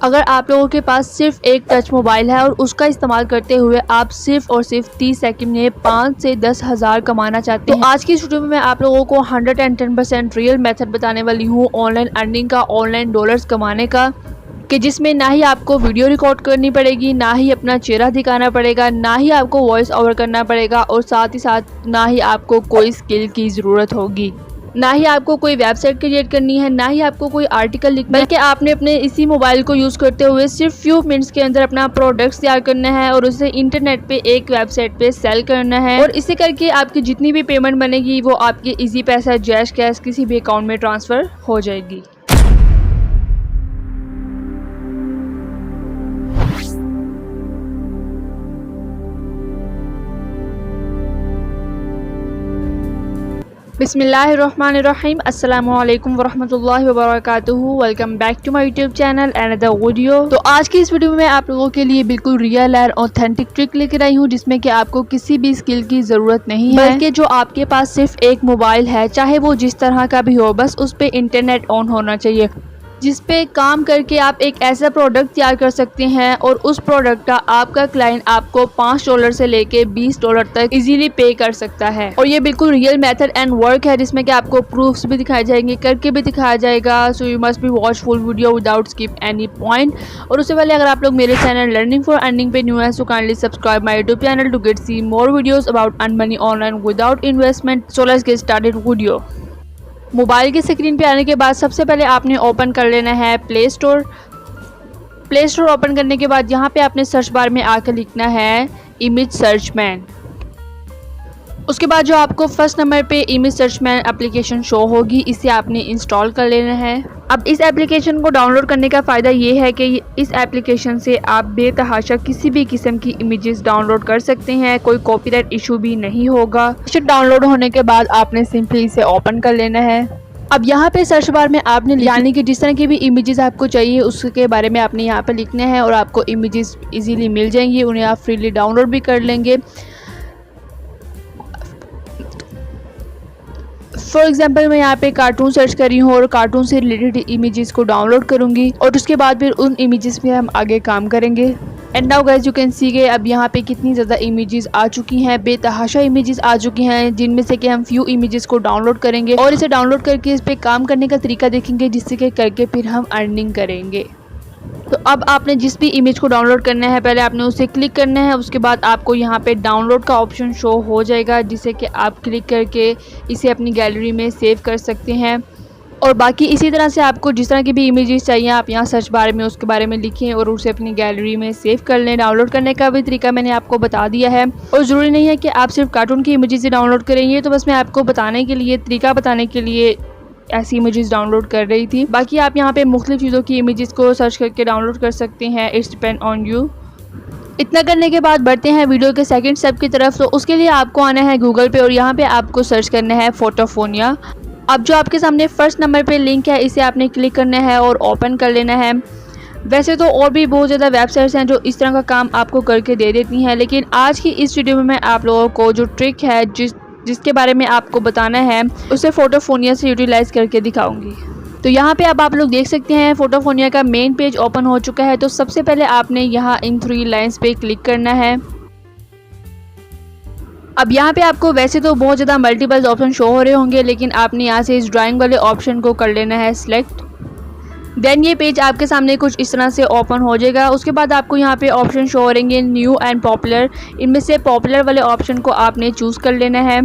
अगर आप लोगों के पास सिर्फ एक टच मोबाइल है और उसका इस्तेमाल करते हुए आप सिर्फ और सिर्फ 30 सेकंड में 5 से 10 हज़ार कमाना चाहते हैं, तो आज की इस वीडियो में मैं आप लोगों को 110% रियल मेथड बताने वाली हूँ ऑनलाइन अर्निंग का, ऑनलाइन डॉलर्स कमाने का, कि जिसमें ना ही आपको वीडियो रिकॉर्ड करनी पड़ेगी, ना ही अपना चेहरा दिखाना पड़ेगा, ना ही आपको वॉइस ओवर करना पड़ेगा और साथ ही साथ ना ही आपको कोई स्किल की ज़रूरत होगी, ना ही आपको कोई वेबसाइट क्रिएट करनी है, ना ही आपको कोई आर्टिकल लिखना है, बल्कि आपने अपने इसी मोबाइल को यूज़ करते हुए सिर्फ फ्यू मिनट्स के अंदर अपना प्रोडक्ट्स तैयार करना है और उसे इंटरनेट पे एक वेबसाइट पे सेल करना है। और इसे करके आपकी जितनी भी पेमेंट बनेगी वो आपके इजी पैसा, जैश कैश किसी भी अकाउंट में ट्रांसफ़र हो जाएगी। बिस्मिल्लाहिर्रहमानिर्रहीम, अस्सलामुअलैकुम वरहमतुल्लाहि वबरकातुहू। Welcome back to my YouTube channel another video. तो आज की इस वीडियो में मैं आप लोगों के लिए बिल्कुल रियल और ऑथेंटिक ट्रिक लेकर आई हूँ, जिसमें कि आपको किसी भी स्किल की ज़रूरत नहीं है, बल्कि जो आपके पास सिर्फ एक मोबाइल है, चाहे वो जिस तरह का भी हो, बस उस पर इंटरनेट ऑन होना चाहिए, जिस पे काम करके आप एक ऐसा प्रोडक्ट तैयार कर सकते हैं और उस प्रोडक्ट का आपका क्लाइंट आपको $5 से लेके $20 तक इजीली पे कर सकता है। और ये बिल्कुल रियल मेथड एंड वर्क है, जिसमें कि आपको प्रूफ्स भी दिखाए जाएंगे, करके भी दिखाया जाएगा। So you must be watch full video without skip any point. और उससे पहले अगर आप लोग मेरे चैनल लर्निंग फॉर अर्निंग पे न्यू है, so kindly subscribe my YouTube channel to get see more videos about earn money online without investment. So let's get started video. Mobile की स्क्रीन पे आने के बाद सबसे पहले आपने ओपन कर लेना है play store. Play store open करने के बाद यहाँ पे आपने सर्च बार में आकर लिखना है इमेज सर्च मैन। उसके बाद जो आपको फर्स्ट नंबर पे image search man application show होगी, इसे आपने इंस्टॉल कर लेना है। अब इस एप्लीकेशन को डाउनलोड करने का फ़ायदा ये है कि इस एप्लीकेशन से आप बेतहाशा किसी भी किस्म की इमेजेस डाउनलोड कर सकते हैं, कोई कॉपीराइट इशू भी नहीं होगा। इसे डाउनलोड होने के बाद आपने सिंपली इसे ओपन कर लेना है। अब यहाँ पे सर्च बार में आपने यानी कि जिस तरह की भी इमेजेस आपको चाहिए उसके बारे में आपने यहाँ पे लिखना है और आपको इमेजेस इजीली मिल जाएंगी, उन्हें आप फ्रीली डाउनलोड भी कर लेंगे। फॉर एग्जाम्पल मैं यहाँ पे कार्टून सर्च कर रही हूँ और कार्टून से रिलेटेड इमेजेस को डाउनलोड करूँगी और उसके बाद फिर उन इमेजेस पे हम आगे काम करेंगे। And now guys you can see के अब यहाँ पे कितनी ज़्यादा इमेजेस आ चुकी हैं, बेतहाशा इमेजेस आ चुकी हैं, जिनमें से कि हम फ्यू इमेजेस को डाउनलोड करेंगे और इसे डाउनलोड करके इस पर काम करने का तरीका देखेंगे, जिससे कि करके फिर हम अर्निंग करेंगे। तो अब आपने जिस भी इमेज को डाउनलोड करना है पहले आपने उसे क्लिक करना है, उसके बाद आपको यहाँ पे डाउनलोड का ऑप्शन शो हो जाएगा, जिसे कि आप क्लिक करके इसे अपनी गैलरी में सेव कर सकते हैं। और बाकी इसी तरह से आपको जिस तरह की भी इमेजेस चाहिए आप यहाँ सर्च बार में उसके बारे में लिखें और उसे अपनी गैलरी में सेव कर लें। डाउनलोड करने का भी तरीका मैंने आपको बता दिया है और ज़रूरी नहीं है कि आप सिर्फ कार्टून की इमेजेस ही डाउनलोड करेंगे, तो बस मैं आपको बताने के लिए, तरीका बताने के लिए ऐसी इमेजेस डाउनलोड कर रही थी। बाकी आप यहाँ पे मुख्तलिफ चीज़ों की इमेजेस को सर्च करके डाउनलोड कर सकते हैं, इट्स डिपेंड ऑन यू। इतना करने के बाद बढ़ते हैं वीडियो के सेकंड स्टेप की तरफ। तो उसके लिए आपको आना है गूगल पे और यहाँ पे आपको सर्च करना है फोटोफोनिया। अब जो आपके सामने फर्स्ट नंबर पे लिंक है इसे आपने क्लिक करना है और ओपन कर लेना है। वैसे तो और भी बहुत ज़्यादा वेबसाइट्स हैं जो इस तरह का काम आपको करके दे देती हैं, लेकिन आज की इस वीडियो में मैं आप लोगों को जो ट्रिक है जिसके बारे में आपको बताना है उसे फोटोफोनिया से यूटिलाइज करके दिखाऊंगी। तो यहाँ पे अब आप लोग देख सकते हैं फोटोफोनिया का मेन पेज ओपन हो चुका है। तो सबसे पहले आपने यहाँ इन 3 लाइंस पे क्लिक करना है। अब यहाँ पे आपको वैसे तो बहुत ज़्यादा मल्टीपल ऑप्शन शो हो रहे होंगे, लेकिन आपने यहाँ से इस ड्राइंग वाले ऑप्शन को कर लेना है सिलेक्ट। देन ये पेज आपके सामने कुछ इस तरह से ओपन हो जाएगा। उसके बाद आपको यहाँ पे ऑप्शन शो हो रहेंगे न्यू एंड पॉपुलर, इनमें से पॉपुलर वाले ऑप्शन को आपने चूज़ कर लेना है।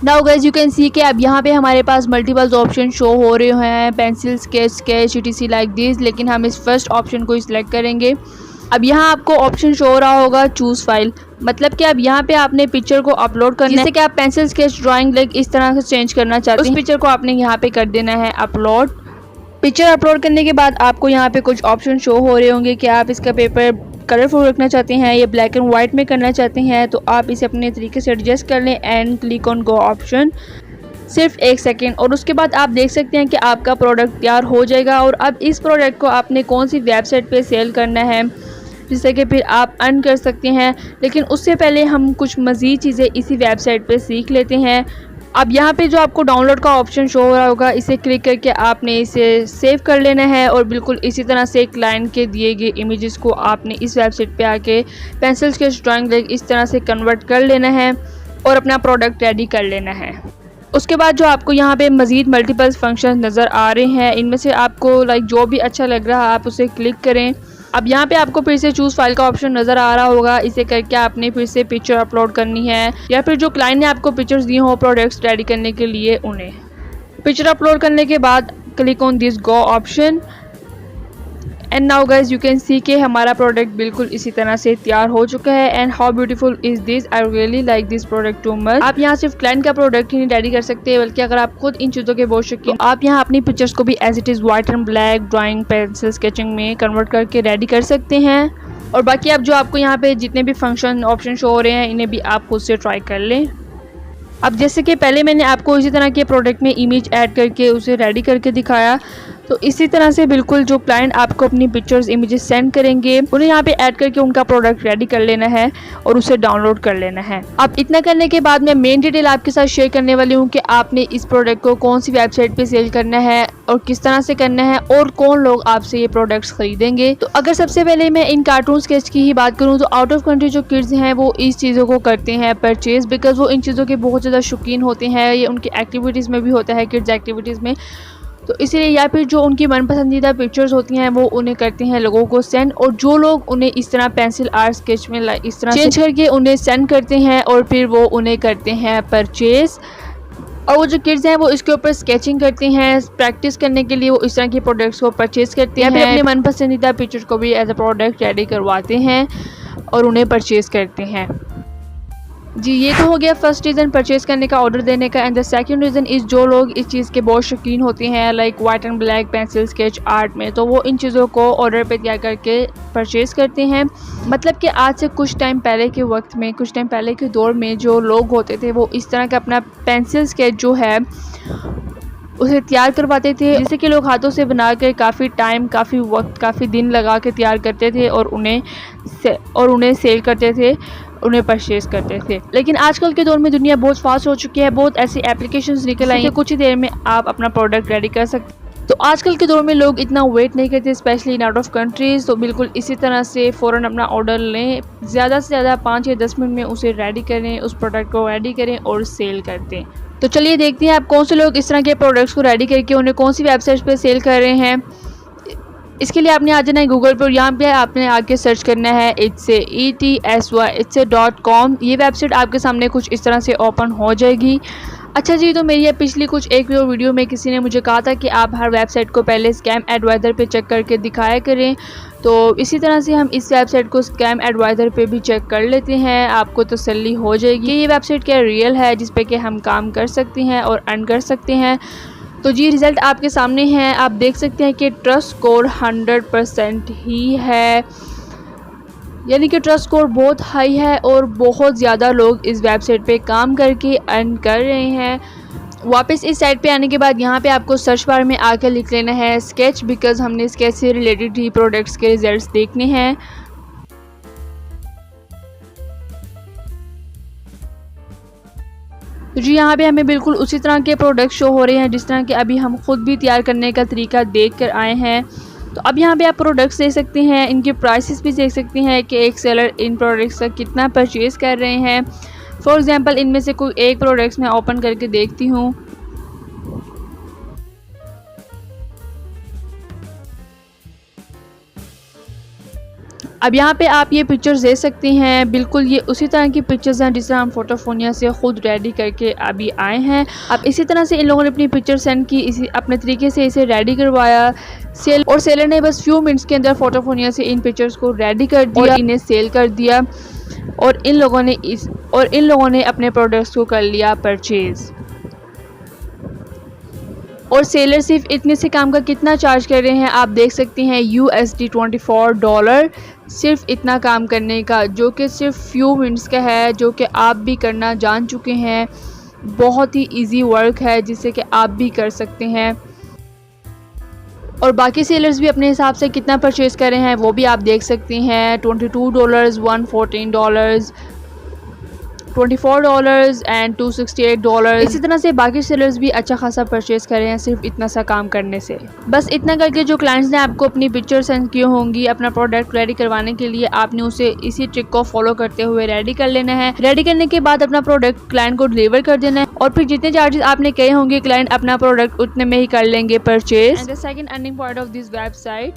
Now guys you can see कि अब यहाँ पे हमारे पास मल्टीपल ऑप्शन शो हो रहे हैं, pencil, sketch etc like this, लेकिन हम इस फर्स्ट ऑप्शन को सिलेक्ट करेंगे। अब यहाँ आपको ऑप्शन शो हो रहा होगा चूज़ फाइल, मतलब कि अब यहाँ पे आपने पिक्चर को अपलोड करना है, जिससे कि आप पेंसिल, स्केच, ड्राइंग लाइक इस तरह से चेंज करना चाहते हैं, उस पिक्चर को आपने यहाँ पे कर देना है अपलोड। पिक्चर अपलोड करने के बाद आपको यहाँ पे कुछ ऑप्शन शो हो रहे होंगे कि आप इसका पेपर कलरफुल रखना चाहते हैं या ब्लैक एंड वाइट में करना चाहते हैं, तो आप इसे अपने तरीके से एडजस्ट कर लें and click on go option, सिर्फ 1 सेकेंड। और उसके बाद आप देख सकते हैं कि आपका प्रोडक्ट तैयार हो जाएगा। और अब इस प्रोडक्ट को आपने कौन सी वेबसाइट पे सेल करना है, जिससे कि फिर आप अर्न कर सकते हैं। लेकिन उससे पहले हम कुछ मज़ीद चीज़ें इसी वेबसाइट पे सीख लेते हैं। अब यहाँ पे जो आपको डाउनलोड का ऑप्शन शो हो रहा होगा, इसे क्लिक करके आपने इसे सेव कर लेना है और बिल्कुल इसी तरह से क्लाइंट के दिए गए इमेजेस को आपने इस वेबसाइट पे आके पेंसिल स्केच ड्राइंग इस तरह से कन्वर्ट कर लेना है और अपना प्रोडक्ट रेडी कर लेना है। उसके बाद जो आपको यहाँ पे मज़ीद मल्टीपल फंक्शन नज़र आ रहे हैं, इनमें से आपको जो भी अच्छा लग रहा है आप उसे क्लिक करें। अब यहाँ पे आपको फिर से चूज़ फाइल का ऑप्शन नज़र आ रहा होगा, इसे करके आपने फिर से पिक्चर अपलोड करनी है या फिर जो क्लाइंट ने आपको पिक्चर्स दिए हो प्रोडक्ट्स रेडी करने के लिए उन्हें। पिक्चर अपलोड करने के बाद click on this go option and now guys you can see के हमारा प्रोडक्ट बिल्कुल इसी तरह से तैयार हो चुका है। And how beautiful is this, I really like this product too much. आप यहाँ सिर्फ क्लाइंट का प्रोडक्ट ही नहीं रेडी कर सकते, बल्कि अगर आप खुद इन चीज़ों के बहुत शौकीन, आप यहाँ अपनी पिक्चर्स को भी as it is white and black drawing pencil sketching में कन्वर्ट करके रेडी कर सकते हैं। और बाकी अब जो आपको यहाँ पे जितने भी फंक्शन ऑप्शन शो हो रहे हैं इन्हें भी आप खुद से ट्राई कर लें। अब जैसे कि पहले मैंने आपको इसी तरह के प्रोडक्ट में इमेज ऐड करके उसे रेडी करके दिखाया, तो इसी तरह से बिल्कुल जो क्लाइंट आपको अपनी पिक्चर्स इमेजेस सेंड करेंगे उन्हें यहाँ पे ऐड करके उनका प्रोडक्ट रेडी कर लेना है और उसे डाउनलोड कर लेना है। अब इतना करने के बाद मैं मेन डिटेल आपके साथ शेयर करने वाली हूँ कि आपने इस प्रोडक्ट को कौन सी वेबसाइट पे सेल करना है और किस तरह से करना है और कौन लोग आपसे ये प्रोडक्ट्स खरीदेंगे। तो अगर सबसे पहले मैं इन कार्टून स्केच की ही बात करूँ तो आउट ऑफ कंट्री जो किड्स हैं वो इस चीज़ों को करते हैं परचेज, बिकॉज वो इन चीज़ों के बहुत ज़्यादा शौकीन होते हैं। ये उनकी एक्टिविटीज़ में भी होता है, किड्स एक्टिविटीज़ में, तो इसलिए या फिर जो उनकी मन पसंदीदा पिक्चर्स होती हैं वो उन्हें करते हैं लोगों को सेंड, और जो लोग उन्हें इस तरह पेंसिल आर्ट स्केच में इस तरह चेंज करके उन्हें सेंड करते हैं और फिर वो उन्हें करते हैं परचेज। और वो जो किड्स हैं वो इसके ऊपर स्केचिंग करते हैं प्रैक्टिस करने के लिए, वो इस तरह के प्रोडक्ट्स को परचेज करते हैं, फिर अपने मन पसंदीदा पिक्चर को भी एज अ प्रोडक्ट रेडी करवाते हैं और उन्हें परचेज करते हैं। जी, ये तो हो गया फर्स्ट रीज़न परचेज़ करने का, ऑर्डर देने का। And the second reason is जो लोग इस चीज़ के बहुत शौकीन होते हैं like white and black pencil sketch art में, तो वो इन चीज़ों को ऑर्डर पे तैयार करके परचेज़ करते हैं। मतलब कि आज से कुछ टाइम पहले के वक्त में, कुछ टाइम पहले के दौर में जो लोग होते थे वो इस तरह का अपना पेंसिल स्केच जो है उसे तैयार करवाते थे, जिसे कि लोग हाथों से बना कर काफ़ी टाइम, काफ़ी वक्त, काफ़ी दिन लगा के तैयार करते थे और उन्हें सेल करते थे, उन्हें परचेज करते थे। लेकिन आजकल के दौर में दुनिया बहुत फास्ट हो चुकी है, बहुत ऐसी एप्लीकेशंस निकल आई हैं, कुछ ही देर में आप अपना प्रोडक्ट रेडी कर सकते। तो आजकल के दौर में लोग इतना वेट नहीं करते, specially in out of countries, तो बिल्कुल इसी तरह से फ़ौरन अपना ऑर्डर लें, ज़्यादा से ज़्यादा 5 या 10 मिनट में उसे रेडी करें, उस प्रोडक्ट को रेडी करें और सेल कर दें। तो चलिए देखते हैं आप कौन से लोग इस तरह के प्रोडक्ट्स को रेडी करके उन्हें कौन सी वेबसाइट पे सेल कर रहे हैं। इसके लिए आपने आ जाना है गूगल पर, यहाँ पे आपने आके सर्च करना है itsy.com। ये वेबसाइट आपके सामने कुछ इस तरह से ओपन हो जाएगी। अच्छा जी, तो मेरी पिछली कुछ एक वीडियो में किसी ने मुझे कहा था कि आप हर वेबसाइट को पहले स्कैम एडवाइज़र पे चेक करके दिखाया करें, तो इसी तरह से हम इस वेबसाइट को स्कैम एडवाइज़र पे भी चेक कर लेते हैं, आपको तसल्ली हो जाएगी कि ये वेबसाइट क्या रियल है जिस पे कि हम काम कर सकते हैं और अर्न कर सकते हैं। तो जी, रिज़ल्ट आपके सामने हैं, आप देख सकते हैं कि ट्रस्ट स्कोर 100% ही है, यानी कि ट्रस्ट स्कोर बहुत हाई है और बहुत ज़्यादा लोग इस वेबसाइट पे काम करके अर्न कर रहे हैं। वापस इस साइट पे आने के बाद यहाँ पे आपको सर्च बार में आकर लिख लेना है स्केच, बिकॉज हमने स्केच से रिलेटेड ही प्रोडक्ट्स के रिजल्ट्स देखने हैं। जी, यहाँ पे हमें बिल्कुल उसी तरह के प्रोडक्ट शो हो रहे हैं जिस तरह के अभी हम खुद भी तैयार करने का तरीका देख कर आए हैं। तो अब यहाँ पे आप प्रोडक्ट्स देख सकते हैं, इनके प्राइसेस भी देख सकते हैं कि एक सेलर इन प्रोडक्ट्स का कितना परचेज़ कर रहे हैं। फॉर एग्जांपल इनमें से कोई एक प्रोडक्ट्स मैं ओपन करके देखती हूँ। अब यहाँ पे आप ये पिक्चर्स देख सकते हैं, बिल्कुल ये उसी तरह की पिक्चर्स हैं जिस तरह हम फोटोफोनिया से ख़ुद रेडी करके अभी आए हैं। अब इसी तरह से इन लोगों ने अपनी पिक्चर सेंड की, इसी अपने तरीके से इसे रेडी करवाया, सेलर ने बस फ्यू मिनट्स के अंदर फोटोफोनिया से इन पिक्चर्स को रेडी कर दिया, इन्हें सेल कर दिया और इन लोगों ने अपने प्रोडक्ट्स को कर लिया परचेज़। और सेलर सिर्फ इतने से काम का कितना चार्ज कर रहे हैं आप देख सकते हैं, USD $24 सिर्फ इतना काम करने का, जो कि सिर्फ फ्यू मिनट्स का है, जो कि आप भी करना जान चुके हैं। बहुत ही इजी वर्क है जिसे कि आप भी कर सकते हैं। और बाकी सेलर्स भी अपने हिसाब से कितना परचेज़ कर रहे हैं वो भी आप देख सकते हैं, $22, $114, $24 एंड $268। इसी तरह से बाकी सेलर्स भी अच्छा खासा परचेज कर रहे हैं सिर्फ इतना सा काम करने से। बस इतना करके जो क्लाइंट्स ने आपको अपनी पिक्चर सेंड की होंगी अपना प्रोडक्ट रेडी करवाने के लिए, आपने उसे इसी ट्रिक को फॉलो करते हुए रेडी कर लेना है। रेडी करने के बाद अपना प्रोडक्ट क्लाइंट को डिलीवर कर देना है और फिर जितने चार्जेस आपने कहे होंगे क्लाइंट अपना प्रोडक्ट उतने में ही कर लेंगे purchase. And the second earning point of this website,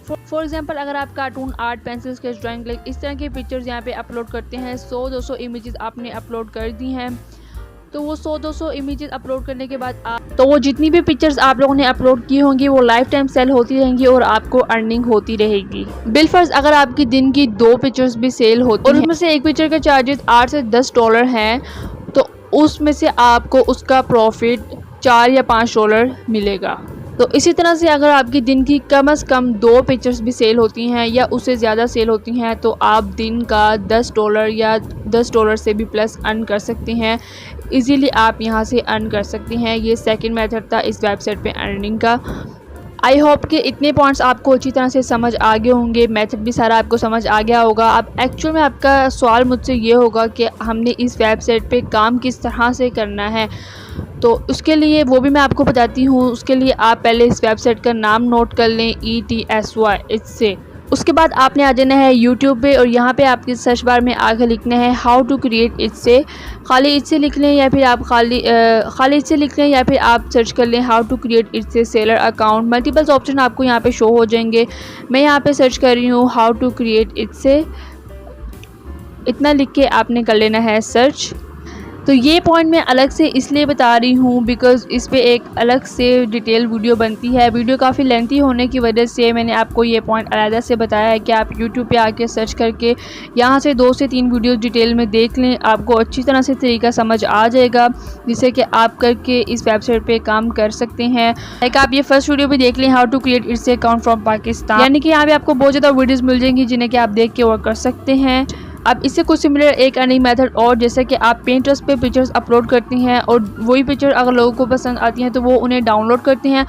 for example अगर आप cartoon art pencil sketch drawing like इस तरह के पिक्चर्स यहाँ पे अपलोड करते हैं, 100-200 इमेजेस आपने अपलोड कर दी हैं, तो वो 100-200 इमेजेस अपलोड करने के बाद वो जितनी भी पिक्चर्स आप लोगों ने अपलोड की होंगी वो लाइफ टाइम सेल होती रहेंगी और आपको अर्निंग होती रहेगी। बिलफर्ज अगर आपकी दिन की 2 पिक्चर्स भी सेल होती हैं और उसमें से एक पिक्चर का चार्जेस $8 से $10 हैं, तो उसमें से आपको उसका प्रॉफिट $4 या $5 मिलेगा। तो इसी तरह से अगर आपकी दिन की कम से कम 2 पिक्चर्स भी सेल होती हैं या उससे ज़्यादा सेल होती हैं तो आप दिन का $10 या $10 से भी प्लस अर्न कर सकते हैं। इजीली आप यहां से अर्न कर सकते हैं। ये सेकंड मेथड था इस वेबसाइट पे अर्निंग का। आई होप कि इतने पॉइंट्स आपको अच्छी तरह से समझ आ गए होंगे, मेथड भी सारा आपको समझ आ गया होगा। अब एक्चुअल में आपका सवाल मुझसे ये होगा कि हमने इस वेबसाइट पे काम किस तरह से करना है, तो उसके लिए वो भी मैं आपको बताती हूँ। उसके लिए आप पहले इस वेबसाइट का नाम नोट कर लें, ETSY इससे। उसके बाद आपने आ जाना है यूट्यूब पे और यहाँ पे आपके सर्च बार में आगे लिखना है हाउ टू क्रिएट इससे। खाली इससे लिख लें या फिर आप खाली इससे लिख लें या फिर आप सर्च कर लें हाउ टू क्रिएट इससे सेलर अकाउंट। मल्टीपल्स ऑप्शन आपको यहाँ पे शो हो जाएंगे। मैं यहाँ पे सर्च कर रही हूँ हाउ टू क्रिएट इससे, इतना लिख के आपने कर लेना है सर्च। तो ये पॉइंट मैं अलग से इसलिए बता रही हूँ बिकॉज़ इस पे एक अलग से डिटेल वीडियो बनती है। वीडियो काफ़ी लेंथी होने की वजह से मैंने आपको ये पॉइंट अलग से बताया है कि आप यूट्यूब पे आके सर्च करके यहाँ से 2 से 3 वीडियो डिटेल में देख लें, आपको अच्छी तरह से तरीका समझ आ जाएगा जिससे कि आप करके इस वेबसाइट पे काम कर सकते हैं। लाइक आप ये फर्स्ट वीडियो भी देख लें हाउ टू क्रिएट इससे अकाउंट फ्रॉम पाकिस्तान, यानी कि यहाँ पे आपको बहुत ज़्यादा वीडियोज़ मिल जाएंगी जिन्हें कि आप देख के वर्क कर सकते हैं। अब इससे कुछ सिमिलर एक अर्निंग मेथड और, जैसे कि आप Pinterest पे पिक्चर्स अपलोड करती हैं और वही पिक्चर अगर लोगों को पसंद आती हैं तो वो उन्हें डाउनलोड करते हैं।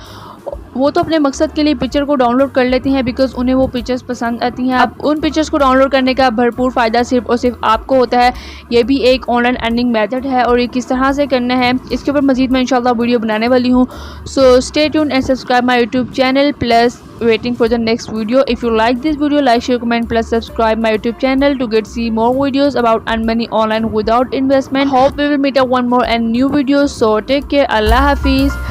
वो तो अपने मकसद के लिए पिक्चर को डाउनलोड कर लेते हैं बिकॉज उन्हें वो पिक्चर्स पसंद आती हैं। अब उन पिक्चर्स को डाउनलोड करने का भरपूर फ़ायदा सिर्फ और सिर्फ आपको होता है। ये भी एक ऑनलाइन अर्निंग मेथड है और ये किस तरह से करना है इसके ऊपर मजीद मैं इंशाल्लाह वीडियो बनाने वाली हूँ। So stay tuned and subscribe my YouTube channel plus waiting for the next video. If you like this video, like, share, comment, plus subscribe my YouTube channel to get see more videos about earn money online without investment. Hope we will meet up one more and new videos. So take care. Allah Hafiz.